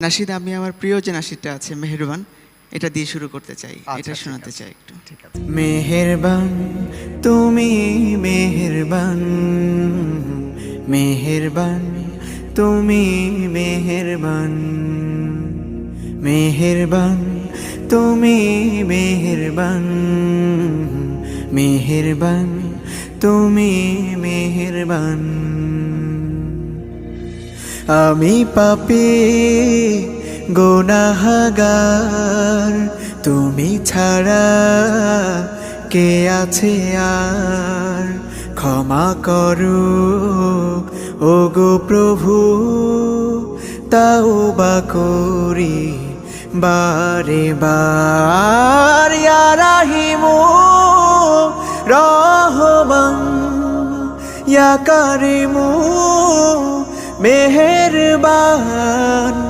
নাশিদ, আমি আমার প্রিয় যে নাশিদটা আছে মেহেরবান, এটা দিয়ে শুরু করতে চাই। এটা শোনাতে চাই একটু। ঠিক আছে। মেহেরবান তুমি মেহেরবান, মেহেরবান তুমি মেহেরবান, মেহেরবান তুমি মেহেরবান, মেহেরবান তুমি মেহেরবান। আমি পাপী গুনাহগার, তুমি ছাড়া কে আছে আর? ক্ষমা করো ওগো প্রভু, তাওবা করি বারে বার। ইয়া রাহিমু রহমান, ইয়া কারিমু মেহেরবান।